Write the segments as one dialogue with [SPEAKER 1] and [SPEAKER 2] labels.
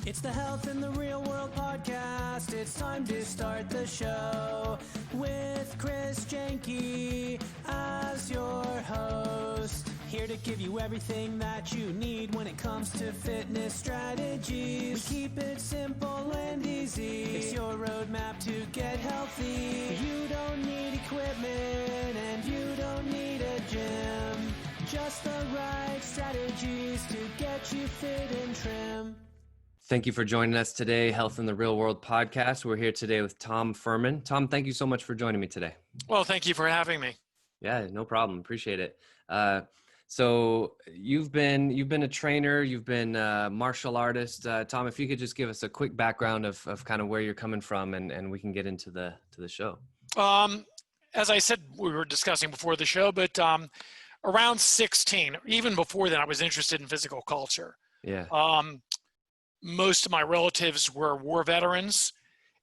[SPEAKER 1] It's the Health in the Real World podcast. It's time to start the show with Chris Janke as your host. Here to give you everything that you need when it comes to fitness strategies. We keep it simple and easy. It's your roadmap to get healthy. You don't need equipment and you don't need a gym. Just the right strategies to get you fit and trim.
[SPEAKER 2] Thank you for joining us today, Health in the Real World podcast. We're here today with Tom Furman. Tom, thank you so much for joining me today.
[SPEAKER 3] Well, thank you for having me.
[SPEAKER 2] Yeah, no problem. Appreciate it. So you've been a trainer, you've been a martial artist. Tom, if you could just give us a quick background of kind of where you're coming from and we can get into the show.
[SPEAKER 3] As I said, we were discussing before the show, but around 16, even before that, I was interested in physical culture.
[SPEAKER 2] Yeah.
[SPEAKER 3] Most of my relatives were war veterans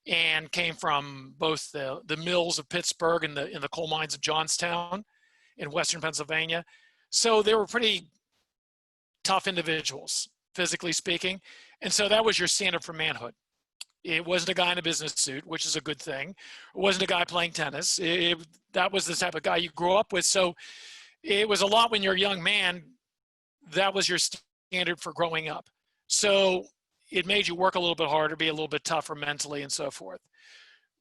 [SPEAKER 3] and came from both the mills of Pittsburgh and in the coal mines of Johnstown in Western Pennsylvania. So they were pretty tough individuals, physically speaking. And so that was your standard for manhood. It wasn't a guy in a business suit, which is a good thing. It wasn't a guy playing tennis. That was the type of guy you grew up with. So it was a lot when you're a young man. That was your standard for growing up. So it made you work a little bit harder, be a little bit tougher mentally and so forth.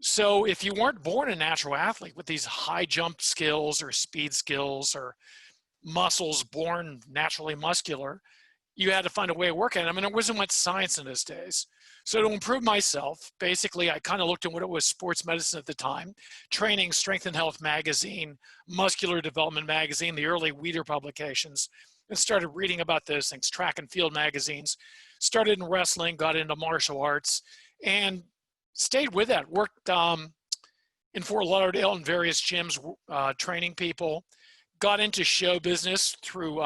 [SPEAKER 3] So if you weren't born a natural athlete with these high jump skills or speed skills or muscles born naturally muscular, you had to find a way of working. I mean, it wasn't much science in those days. So to improve myself, basically, I kind of looked at what it was sports medicine at the time, training, Strength and Health magazine, Muscular Development magazine, the early Weider publications, and started reading about those things, track and field magazines, started in wrestling, got into martial arts, and stayed with that. Worked in Fort Lauderdale in various gyms, training people, got into show business through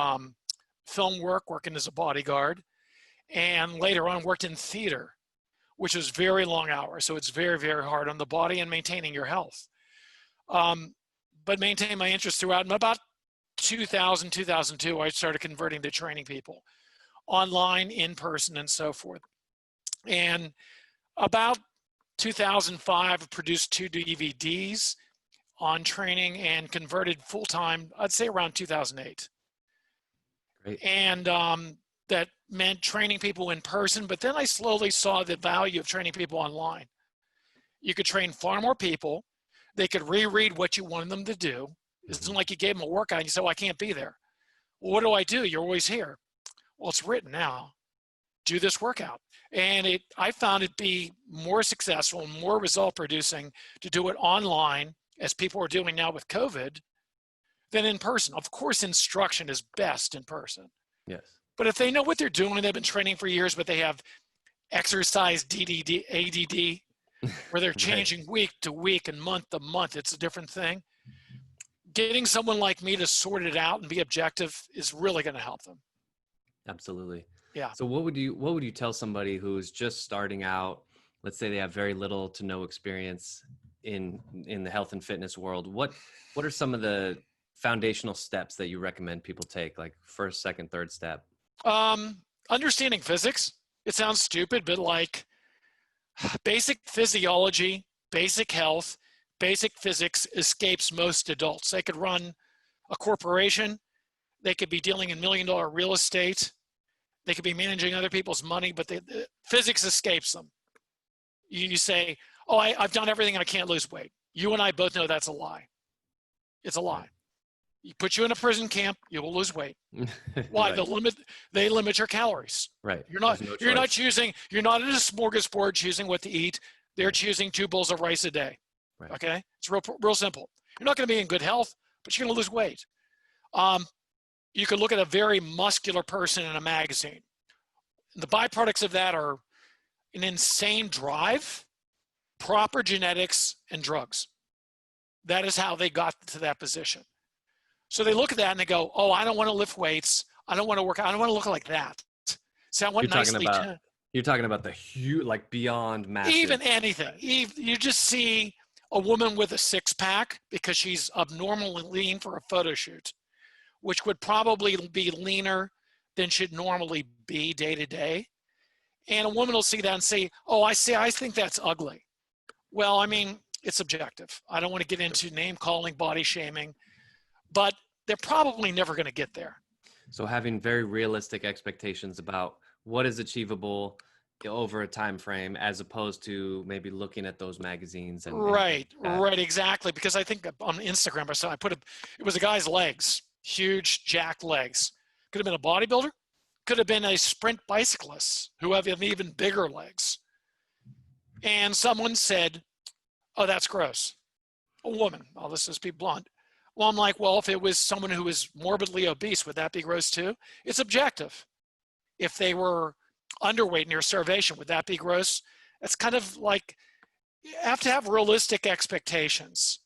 [SPEAKER 3] film work, working as a bodyguard, and later on worked in theater, which was very long hours. So it's very, very hard on the body and maintaining your health. But maintained my interest throughout. And about 2000, 2002, I started converting to training people online, in person, and so forth. And about 2005, I produced 2 DVDs on training and converted full-time, I'd say around 2008.
[SPEAKER 2] Great.
[SPEAKER 3] And that meant training people in person, but then I slowly saw the value of training people online. You could train far more people. They could reread what you wanted them to do. It isn't like you gave them a workout and you said, well, I can't be there. Well, what do? You're always here. Well, it's written now. Do this workout. And I found it be more successful and more result producing to do it online, as people are doing now with COVID, than in person. Of course, instruction is best in person.
[SPEAKER 2] Yes.
[SPEAKER 3] But if they know what they're doing, they've been training for years, but they have exercise ADD, where they're changing week to week and month to month, it's a different thing. Getting someone like me to sort it out and be objective is really going to help them.
[SPEAKER 2] Absolutely.
[SPEAKER 3] Yeah.
[SPEAKER 2] So what would you tell somebody who's just starting out? Let's say they have very little to no experience in the health and fitness world. What are some of the foundational steps that you recommend people take, like first, second, third step?
[SPEAKER 3] Understanding physics. It sounds stupid, but like basic physiology, basic health, basic physics escapes most adults. They could run a corporation. They could be dealing in $1 million real estate. They could be managing other people's money, but the physics escapes them. You say, oh, I've done everything and I can't lose weight. You and I both know that's a lie. It's a lie. You put you in a prison camp, you will lose weight. Why?
[SPEAKER 2] Right.
[SPEAKER 3] They limit your calories.
[SPEAKER 2] Right.
[SPEAKER 3] You're not at a smorgasbord choosing what to eat. They're choosing 2 bowls of rice a day.
[SPEAKER 2] Right.
[SPEAKER 3] Okay? It's real simple. You're not going to be in good health, but you're going to lose weight. You could look at a very muscular person in a magazine. The byproducts of that are an insane drive, proper genetics, and drugs. That is how they got to that position. So they look at that and they go, oh, I don't want to lift weights. I don't want to work out. I don't want to look like that. So I want nicely.
[SPEAKER 2] You're talking about the huge, like beyond massive.
[SPEAKER 3] Even anything. You just see a woman with a 6-pack because she's abnormally lean for a photo shoot, which would probably be leaner than should normally be day to day. And a woman will see that and say, oh, I think that's ugly. Well, I mean, it's subjective. I don't want to get into name calling, body shaming, but they're probably never going to get there.
[SPEAKER 2] So having very realistic expectations about what is achievable over a time frame, as opposed to maybe looking at those magazines and
[SPEAKER 3] right, exactly. Because I think on Instagram I saw it was a guy's legs, huge jacked legs. Could have been a bodybuilder, could have been a sprint bicyclist who have even bigger legs. And someone said, oh, that's gross. A woman, let's just be blunt. Well, I'm like, well, if it was someone who was morbidly obese, would that be gross too? It's objective. If they were underweight near starvation, would that be gross? It's kind of like, you have to have realistic expectations.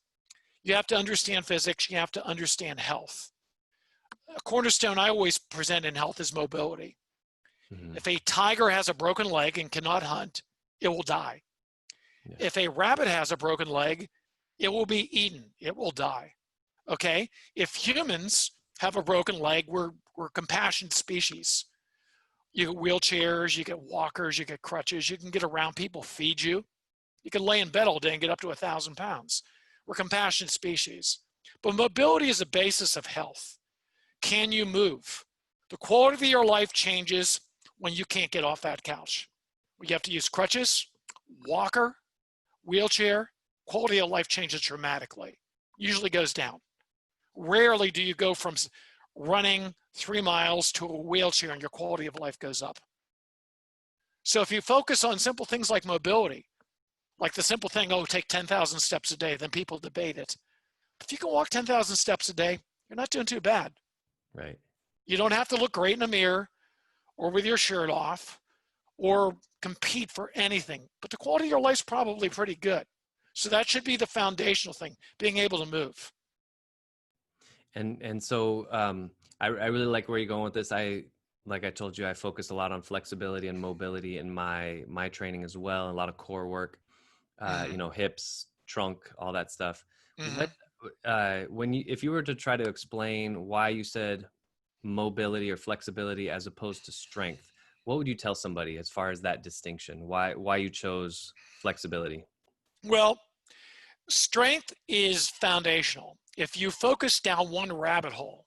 [SPEAKER 3] You have to understand physics. You have to understand health. A cornerstone I always present in health is mobility. Mm-hmm. If a tiger has a broken leg and cannot hunt, it will die. Yeah. If a rabbit has a broken leg, it will be eaten. It will die. Okay? If humans have a broken leg, we're compassionate species. You get wheelchairs, you get walkers, you get crutches, you can get around, people feed you. You can lay in bed all day and get up to 1,000 pounds. We're compassionate species. But mobility is the basis of health. Can you move? The quality of your life changes when you can't get off that couch. You have to use crutches, walker, wheelchair. Quality of life changes dramatically. Usually goes down. Rarely do you go from running 3 miles to a wheelchair and your quality of life goes up. So if you focus on simple things like mobility, like the simple thing, oh, take 10,000 steps a day, then people debate it. If you can walk 10,000 steps a day, you're not doing too bad.
[SPEAKER 2] Right.
[SPEAKER 3] You don't have to look great in a mirror or with your shirt off or compete for anything, but the quality of your life's probably pretty good. So that should be the foundational thing, being able to move.
[SPEAKER 2] And so I really like where you're going with this. Like I told you, I focus a lot on flexibility and mobility in my training as well. A lot of core work, hips, trunk, all that stuff. Mm-hmm. If you were to try to explain why you said mobility or flexibility as opposed to strength, what would you tell somebody as far as that distinction? Why you chose flexibility?
[SPEAKER 3] Well, strength is foundational. If you focus down one rabbit hole,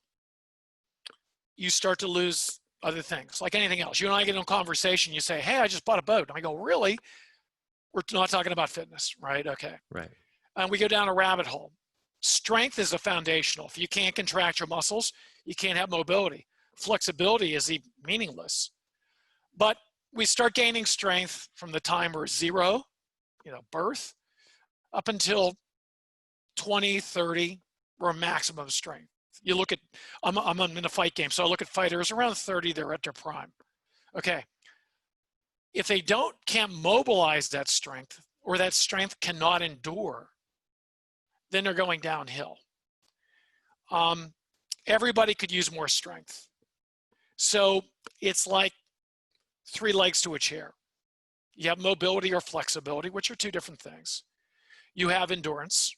[SPEAKER 3] you start to lose other things, like anything else. You and I get in a conversation, you say, hey, I just bought a boat. And I go, really? We're not talking about fitness, right? Okay.
[SPEAKER 2] Right.
[SPEAKER 3] And we go down a rabbit hole. Strength is a foundational. If you can't contract your muscles, you can't have mobility. Flexibility is meaningless. But we start gaining strength from the time we're 0, birth, up until 20, 30, we're maximum strength. You look at, I'm in a fight game, so I look at fighters around 30, they're at their prime. Okay. If they can't mobilize that strength, or that strength cannot endure, then they're going downhill. Everybody could use more strength. So it's like 3 legs to a chair. You have mobility or flexibility, which are 2 different things. You have endurance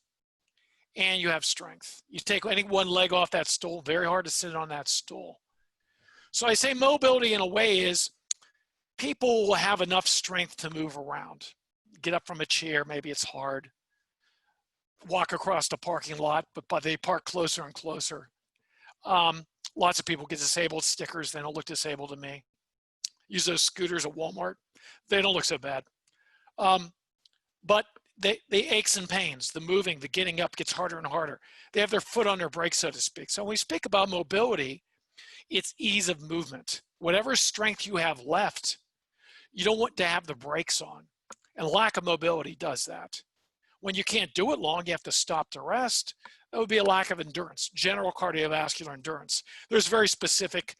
[SPEAKER 3] and you have strength. You take any one leg off that stool, very hard to sit on that stool. So I say mobility in a way is people will have enough strength to move around. Get up from a chair, maybe it's hard. Walk across the parking lot, but they park closer and closer. Lots of people get disabled stickers. They don't look disabled to me. Use those scooters at Walmart. They don't look so bad. But the aches and pains, the moving, the getting up gets harder and harder. They have their foot on their brake, so to speak. So when we speak about mobility, it's ease of movement. Whatever strength you have left, you don't want to have the brakes on. And lack of mobility does that. When you can't do it long, you have to stop to rest. That would be a lack of endurance, general cardiovascular endurance. There's very specific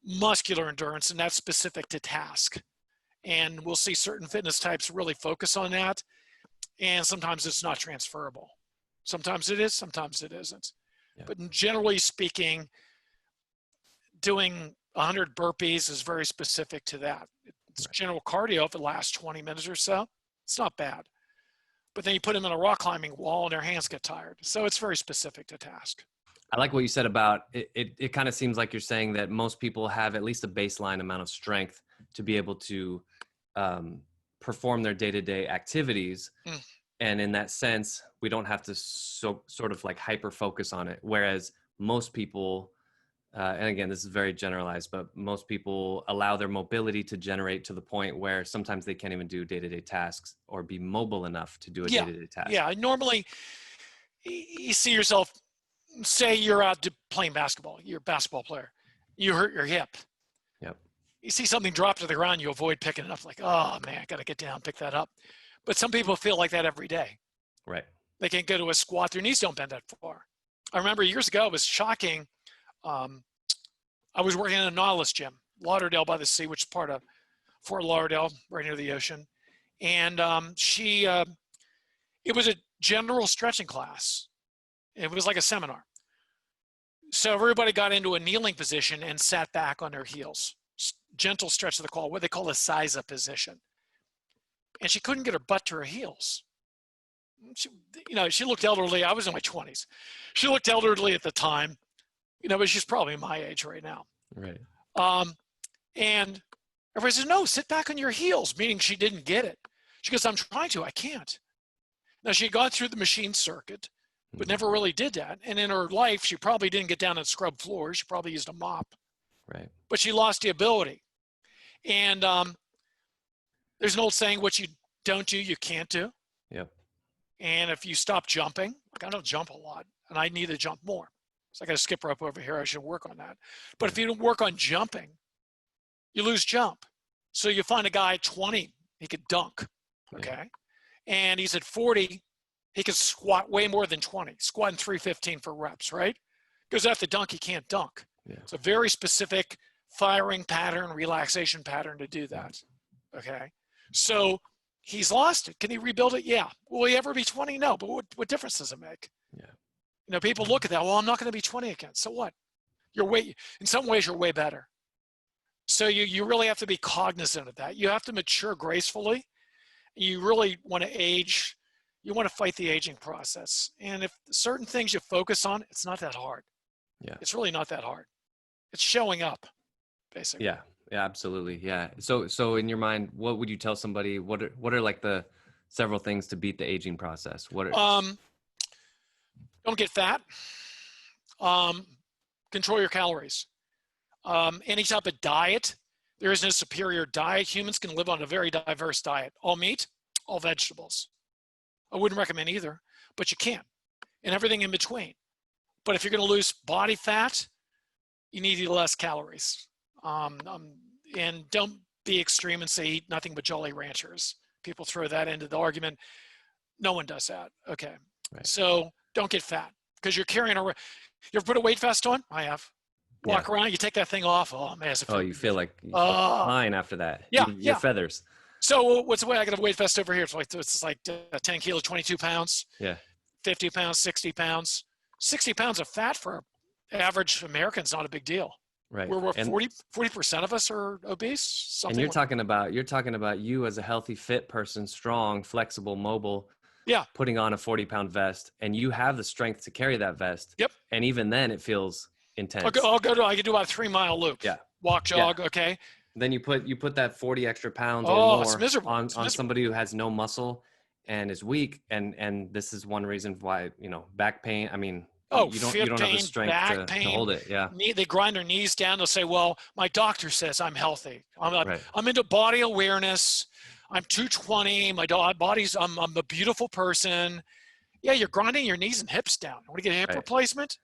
[SPEAKER 3] muscular endurance, and that's specific to task. And we'll see certain fitness types really focus on that. And sometimes it's not transferable. Sometimes it is, sometimes it isn't. Yeah. But generally speaking, doing 100 burpees is very specific to that. It's general cardio if it lasts 20 minutes or so. It's not bad. But then you put them in a rock climbing wall and their hands get tired. So it's very specific to task.
[SPEAKER 2] I like what you said about it. It kind of seems like you're saying that most people have at least a baseline amount of strength to be able to perform their day-to-day activities.
[SPEAKER 3] Mm.
[SPEAKER 2] And in that sense, we don't have to sort of like hyper focus on it. Whereas most people, and again, this is very generalized, but most people allow their mobility to generate to the point where sometimes they can't even do day-to-day tasks or be mobile enough to do a day-to-day task.
[SPEAKER 3] Yeah. Normally, you see yourself, say you're out playing basketball, you're a basketball player, you hurt your hip.
[SPEAKER 2] Yep.
[SPEAKER 3] You see something drop to the ground, you avoid picking it up, like, oh man, I got to get down, pick that up. But some people feel like that every day.
[SPEAKER 2] Right.
[SPEAKER 3] They can't go to a squat, their knees don't bend that far. I remember years ago, it was shocking. I was working in a Nautilus gym, Lauderdale by the Sea, which is part of Fort Lauderdale, right near the ocean. And it was a general stretching class. It was like a seminar. So everybody got into a kneeling position and sat back on their heels. Gentle stretch of the core, what they call a size-up position. And she couldn't get her butt to her heels. She looked elderly. I was in my 20s. She looked elderly at the time, but she's probably my age right now.
[SPEAKER 2] Right.
[SPEAKER 3] And everybody says, no, sit back on your heels, meaning she didn't get it. She goes, I'm trying to, I can't. Now she had gone through the machine circuit, but never really did that. And in her life, she probably didn't get down and scrub floors. She probably used a mop.
[SPEAKER 2] Right. But
[SPEAKER 3] she lost the ability. And there's an old saying, what you don't do, you can't do.
[SPEAKER 2] Yep.
[SPEAKER 3] And if you stop jumping, like I don't jump a lot, and I need to jump more. So I got a skip rope over here. I should work on that. But if you don't work on jumping, you lose jump. So you find a guy at 20, he could dunk, okay? Yeah. And he's at 40, he could squat way more than 20, squatting 315 for reps, right? Because after dunk, he can't dunk. Yeah. It's a very specific firing pattern, relaxation pattern to do that, okay? So he's lost it. Can he rebuild it? Yeah. Will he ever be 20? No, but what difference does it make? Yeah. People look at that, well, I'm not going to be 20 again. So what? In some ways, you're way better. So you really have to be cognizant of that. You have to mature gracefully. You really want to age. You want to fight the aging process. And if certain things you focus on, it's not that hard. Yeah. It's really not that hard. It's showing up, basically.
[SPEAKER 2] Yeah. Yeah, absolutely. Yeah. So in your mind, what would you tell somebody? What are like the several things to beat the aging process?
[SPEAKER 3] Don't get fat. Control your calories. Any type of diet, there is no superior diet. Humans can live on a very diverse diet. All meat, all vegetables. I wouldn't recommend either, but you can. And everything in between. But if you're going to lose body fat, you need to eat less calories. And don't be extreme and say eat nothing but Jolly Ranchers. People throw that into the argument. No one does that. Okay. Right. So don't get fat because you're carrying you ever put a weight vest on? I have. Walk around, you take that thing off. Oh man.
[SPEAKER 2] You feel like fine after that.
[SPEAKER 3] Yeah.
[SPEAKER 2] Your feathers.
[SPEAKER 3] So what's the way? I got a weight vest over here. It's like 10 kilos, 22 pounds.
[SPEAKER 2] Yeah.
[SPEAKER 3] 50 pounds, 60 pounds. 60 pounds of fat for average Americans, not a big deal.
[SPEAKER 2] Right.
[SPEAKER 3] We're 40% of us are obese.
[SPEAKER 2] And you're talking about you as a healthy, fit person, strong, flexible, mobile.
[SPEAKER 3] Yeah.
[SPEAKER 2] Putting on a 40-pound vest, and you have the strength to carry that vest.
[SPEAKER 3] Yep.
[SPEAKER 2] And even then, it feels intense.
[SPEAKER 3] I can do about a 3-mile loop.
[SPEAKER 2] Yeah.
[SPEAKER 3] Walk, jog. Yeah. Okay.
[SPEAKER 2] Then you put that 40 extra pounds or more
[SPEAKER 3] it's miserable.
[SPEAKER 2] on somebody who has no muscle and is weak, and this is one reason why back pain. I mean. You don't have the strength to hold it. Yeah.
[SPEAKER 3] They grind their knees down. They'll say, well, my doctor says I'm healthy. I'm into body awareness. I'm 220. My body's, I'm a beautiful person. Yeah. You're grinding your knees and hips down. Want to get a hip replacement?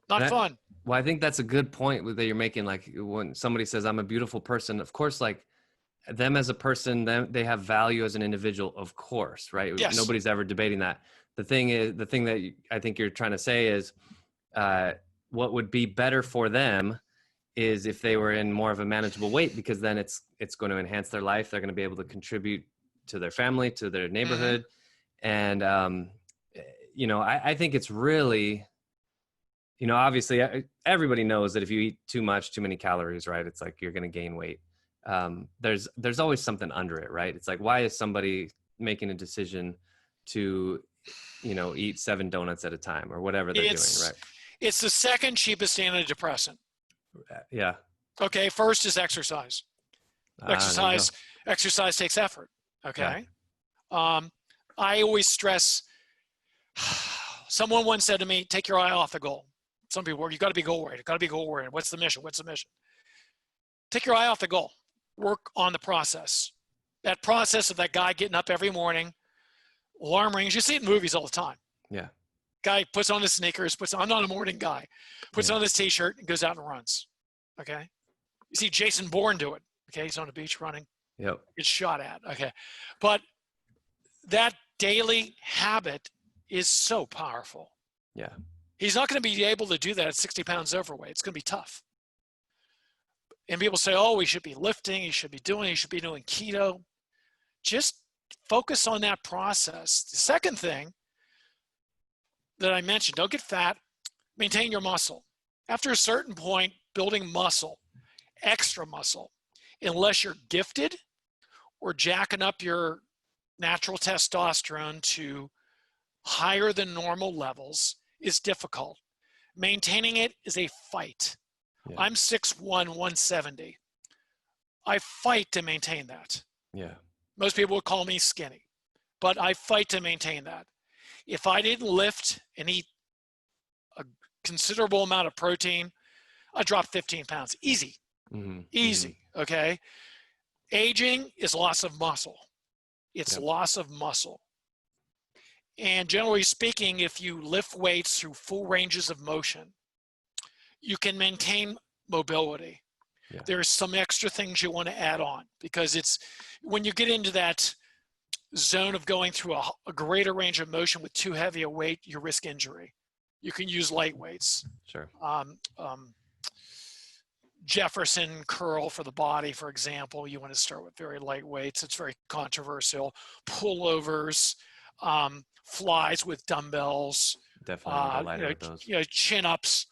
[SPEAKER 3] Not fun.
[SPEAKER 2] Well, I think that's a good point that you're making. Like when somebody says I'm a beautiful person, of course, like them as a person, they have value as an individual, of course. Right.
[SPEAKER 3] Yes.
[SPEAKER 2] Nobody's ever debating that. The thing that I think you're trying to say is what would be better for them is if they were in more of a manageable weight, because then it's going to enhance their life. They're going to be able to contribute to their family, to their neighborhood. Mm-hmm. And, I think it's really, obviously everybody knows that if you eat too many calories, right, it's like you're going to gain weight. There's always something under it, right? It's like, why is somebody making a decision to eat 7 donuts at a time or whatever they're doing, right?
[SPEAKER 3] It's the second cheapest antidepressant.
[SPEAKER 2] Yeah.
[SPEAKER 3] Okay. First is exercise. Exercise takes effort. Okay. I always stress, someone once said to me, take your eye off the goal. Some people, you got to be goal oriented. Got to be goal oriented. What's the mission? What's the mission? Take your eye off the goal. Work on the process. That process of that guy getting up every morning, alarm rings. You see it in movies all the time.
[SPEAKER 2] Yeah.
[SPEAKER 3] Guy puts on his sneakers, I'm not a morning guy, puts on his t-shirt and goes out and runs. Okay. You see Jason Bourne do it. Okay. He's on the beach running.
[SPEAKER 2] Yep.
[SPEAKER 3] Gets shot at. Okay. But that daily habit is so powerful.
[SPEAKER 2] Yeah.
[SPEAKER 3] He's not going to be able to do that at 60 pounds overweight. It's going to be tough. And people say, oh, he should be lifting. He should be doing keto. Just focus on that process. The second thing that I mentioned, don't get fat, maintain your muscle. After a certain point, building muscle, extra muscle, unless you're gifted or jacking up your natural testosterone to higher than normal levels, is difficult. Maintaining it is a fight. Yeah. I'm 6'1", 170. I fight to maintain that.
[SPEAKER 2] Yeah.
[SPEAKER 3] Most people would call me skinny, but I fight to maintain that. If I didn't lift and eat a considerable amount of protein, I'd drop 15 pounds. Easy. Mm-hmm. Easy. Mm-hmm. Okay. Aging is loss of muscle. It's loss of muscle. And generally speaking, if you lift weights through full ranges of motion, you can maintain mobility. Yeah. There's some extra things you want to add on, because it's when you get into that zone of going through a greater range of motion with too heavy a weight, you risk injury. You can use light weights.
[SPEAKER 2] Sure.
[SPEAKER 3] Jefferson curl for the body, for example, you want to start with very light weights. It's very controversial. Pullovers, flies with dumbbells.
[SPEAKER 2] Definitely lighter with those.
[SPEAKER 3] Chin-ups,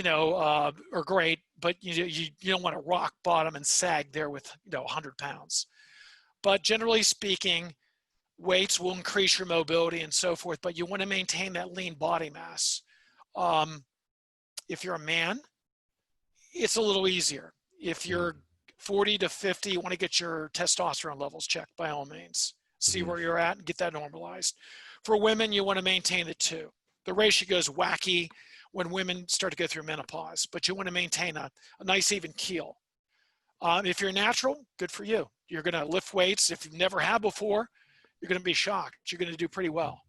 [SPEAKER 3] are great, but you don't want to rock bottom and sag there with 100 pounds. But generally speaking, weights will increase your mobility and so forth, but you want to maintain that lean body mass. If you're a man, it's a little easier. If you're 40 to 50, you want to get your testosterone levels checked by all means. See where you're at and get that normalized. For women, you want to maintain it too. The ratio goes wacky when women start to go through menopause, but you want to maintain a nice even keel. If you're natural, good for you. You're going to lift weights. If you've never had before, you're going to be shocked. You're going to do pretty well.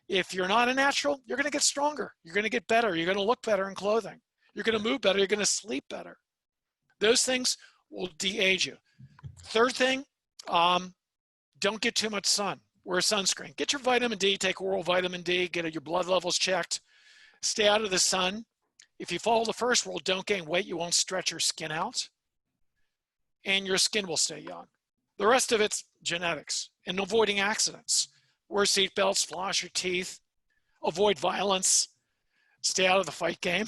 [SPEAKER 3] If you're not a natural, you're going to get stronger. You're going to get better. You're going to look better in clothing. You're going to move better. You're going to sleep better. Those things will de-age you. Third thing, don't get too much sun. Wear sunscreen. Get your vitamin D. Take oral vitamin D. Get your blood levels checked. Stay out of the sun. If you follow the first rule, don't gain weight. You won't stretch your skin out. And your skin will stay young. The rest of it's genetics and avoiding accidents. Wear seatbelts, floss your teeth, avoid violence, stay out of the fight game.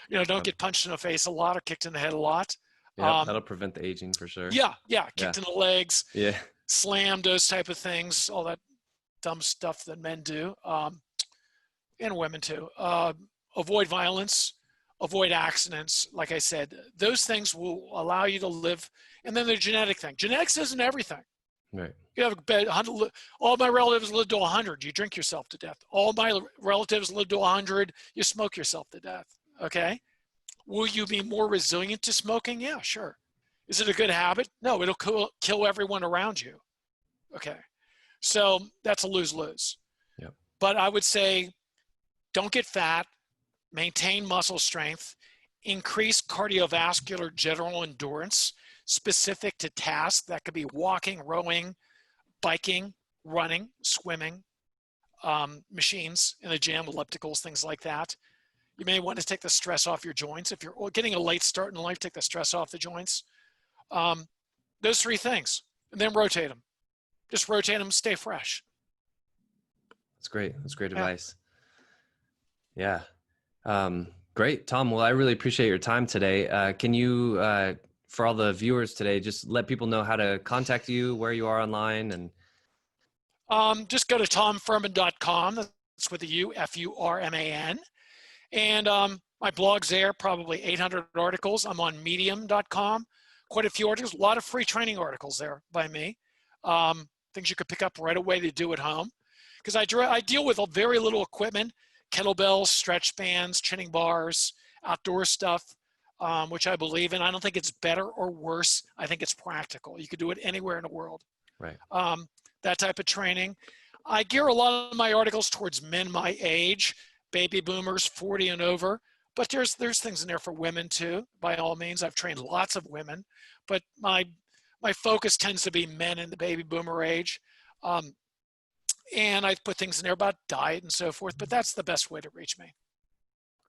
[SPEAKER 3] Don't get punched in the face a lot or kicked in the head a lot.
[SPEAKER 2] Yeah, that'll prevent the aging for sure.
[SPEAKER 3] Yeah, kicked in the legs,
[SPEAKER 2] slammed,
[SPEAKER 3] those type of things, all that dumb stuff that men do, and women too. Avoid violence, avoid accidents. Like I said, those things will allow you to live. And then the genetic thing. Genetics isn't everything.
[SPEAKER 2] Right.
[SPEAKER 3] You have all my relatives lived to 100. You drink yourself to death. All my relatives lived to 100. You smoke yourself to death. Okay. Will you be more resilient to smoking? Yeah, sure. Is it a good habit? No, it'll kill everyone around you. Okay. So that's a lose-lose.
[SPEAKER 2] Yep.
[SPEAKER 3] But I would say don't get fat, maintain muscle strength, increase cardiovascular general endurance specific to tasks. That could be walking, rowing, biking, running, swimming, machines in the gym, ellipticals, things like that. You may want to take the stress off your joints. If you're getting a late start in life, take the stress off the joints. Those three things, and then rotate them. Just rotate them, stay fresh.
[SPEAKER 2] That's great. That's great advice. Yeah. Great, Tom. Well, I really appreciate your time today. Can you, for all the viewers today, just let people know how to contact you, where you are online, and
[SPEAKER 3] just go to tomfurman.com. That's with a U, F-U-R-M-A-N. And my blog's there, probably 800 articles. I'm on medium.com, quite a few articles, a lot of free training articles there by me. Things you could pick up right away to do at home. Because I deal with very little equipment, kettlebells, stretch bands, chinning bars, outdoor stuff, which I believe in. I don't think it's better or worse. I think it's practical. You could do it anywhere in the world.
[SPEAKER 2] Right.
[SPEAKER 3] That type of training. I gear a lot of my articles towards men my age, baby boomers, 40 and over. But there's things in there for women too, by all means. I've trained lots of women, but my focus tends to be men in the baby boomer age. And I put things in there about diet and so forth, but that's the best way to reach me.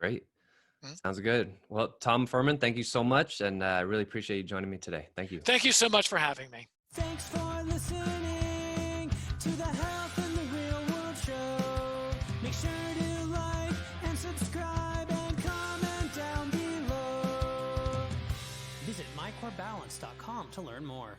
[SPEAKER 2] Great. Sounds good. Well, Tom Furman, thank you so much. And I really appreciate you joining me today. Thank you.
[SPEAKER 3] Thank you so much for having me.
[SPEAKER 1] Thanks for listening to the Health in the Real World Show. Make sure to like and subscribe and comment down below. Visit mycorebalance.com to learn more.